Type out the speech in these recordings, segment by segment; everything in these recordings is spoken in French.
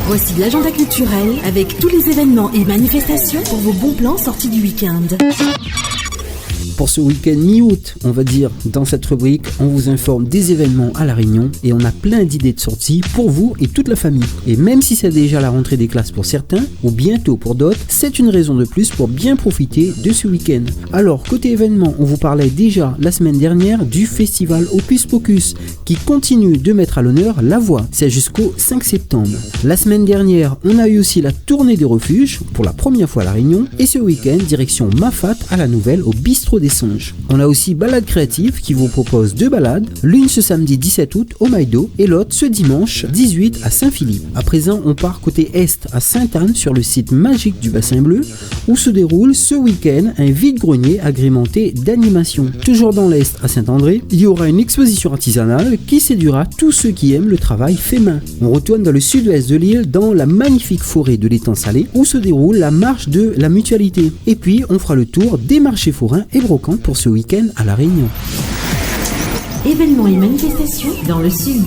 Voici l'agenda culturel avec tous les événements et manifestations pour vos bons plans sortis du week-end. Pour ce week-end mi-août, on va dire, dans cette rubrique, on vous informe des événements à La Réunion et on a plein d'idées de sorties pour vous et toute la famille. Et même si c'est déjà la rentrée des classes pour certains, ou bientôt pour d'autres, c'est une raison de plus pour bien profiter de ce week-end. Alors, côté événements, on vous parlait déjà la semaine dernière du festival Opus Pocus, qui continue de mettre à l'honneur la voix. C'est jusqu'au 5 septembre. La semaine dernière, on a eu aussi la tournée des refuges, pour la première fois à La Réunion, et ce week-end, direction Mafat à la Nouvelle, au bistrot des Songes. On a aussi Balade Créative qui vous propose 2 balades, l'une ce samedi 17 août au Maïdo et l'autre ce dimanche 18 à Saint-Philippe. À présent, on part côté Est à Sainte-Anne sur le site magique du Bassin Bleu où se déroule ce week-end un vide-grenier agrémenté d'animation. Toujours dans l'Est à Saint-André, il y aura une exposition artisanale qui séduira tous ceux qui aiment le travail fait main. On retourne dans le sud-ouest de l'île dans la magnifique forêt de l'étang Salé où se déroule la marche de la mutualité. Et puis, on fera le tour des marchés forains et brocantes pour ce week-end à La Réunion. Événements et manifestations dans le sud.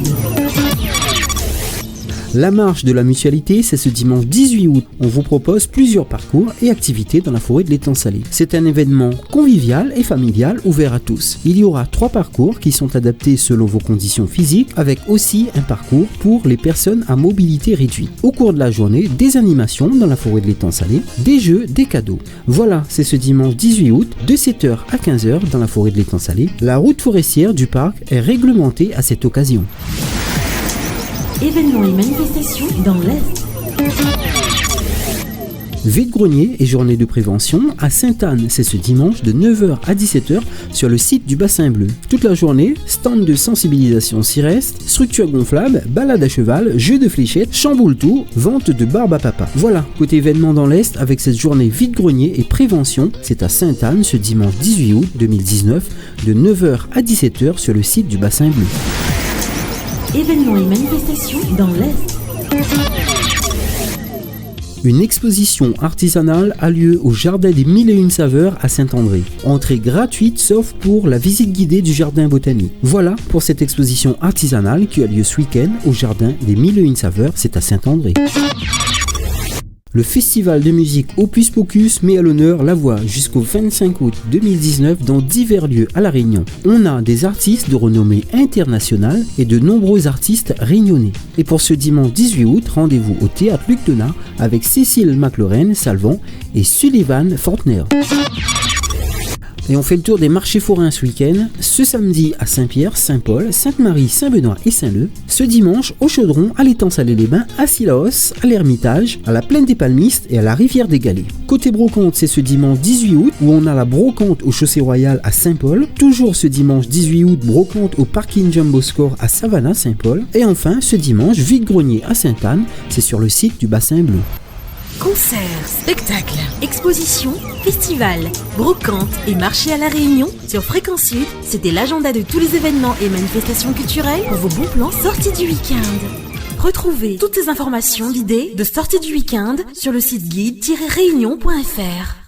La marche de la mutualité, c'est ce dimanche 18 août. On vous propose plusieurs parcours et activités dans la forêt de l'étang Salé. C'est un événement convivial et familial ouvert à tous. Il y aura 3 parcours qui sont adaptés selon vos conditions physiques, avec aussi un parcours pour les personnes à mobilité réduite. Au cours de la journée, des animations dans la forêt de l'étang Salé, des jeux, des cadeaux. Voilà, c'est ce dimanche 18 août de 7h à 15h dans la forêt de l'étang Salé. La route forestière du parc est réglementée à cette occasion. Événements et manifestations dans l'Est. Vide-grenier et journée de prévention à Sainte-Anne, c'est ce dimanche de 9h à 17h sur le site du Bassin Bleu. Toute la journée, stand de sensibilisation s'y reste, structure gonflable, balade à cheval, jeu de fléchettes, chamboule-tout, vente de barbe à papa. Voilà, côté événement dans l'Est avec cette journée vide-grenier et prévention, c'est à Sainte-Anne ce dimanche 18 août 2019 de 9h à 17h sur le site du Bassin Bleu. Événements et manifestations dans l'Est. Une exposition artisanale a lieu au Jardin des 1001 saveurs à Saint-André. Entrée gratuite sauf pour la visite guidée du jardin botanique. Voilà pour cette exposition artisanale qui a lieu ce week-end au Jardin des 1001 saveurs, c'est à Saint-André. Le festival de musique Opus Pocus met à l'honneur la voix jusqu'au 25 août 2019 dans divers lieux à La Réunion. On a des artistes de renommée internationale et de nombreux artistes réunionnais. Et pour ce dimanche 18 août, rendez-vous au Théâtre Luc Donat avec Cécile McLaurin-Salvant et Sullivan Fortner. Et on fait le tour des marchés forains ce week-end, ce samedi à Saint-Pierre, Saint-Paul, Sainte-Marie, Saint-Benoît et Saint-Leu, ce dimanche au Chaudron, à l'étang Salé-les-Bains, à Sillaos, à l'Ermitage, à la Plaine des Palmistes et à la Rivière des Galets. Côté brocante, c'est ce dimanche 18 août où on a la brocante au Chaussée Royale à Saint-Paul, toujours ce dimanche 18 août, brocante au Parking Jumbo Score à Savannah, Saint-Paul, et enfin ce dimanche, vide-grenier à Sainte-Anne, c'est sur le site du Bassin Bleu. Concerts, spectacles, expositions, festivals, brocantes et marchés à La Réunion sur Fréquence Sud, c'était l'agenda de tous les événements et manifestations culturelles pour vos bons plans sortis du week-end. Retrouvez toutes ces informations d'idées de sorties du week-end sur le site guide-réunion.fr.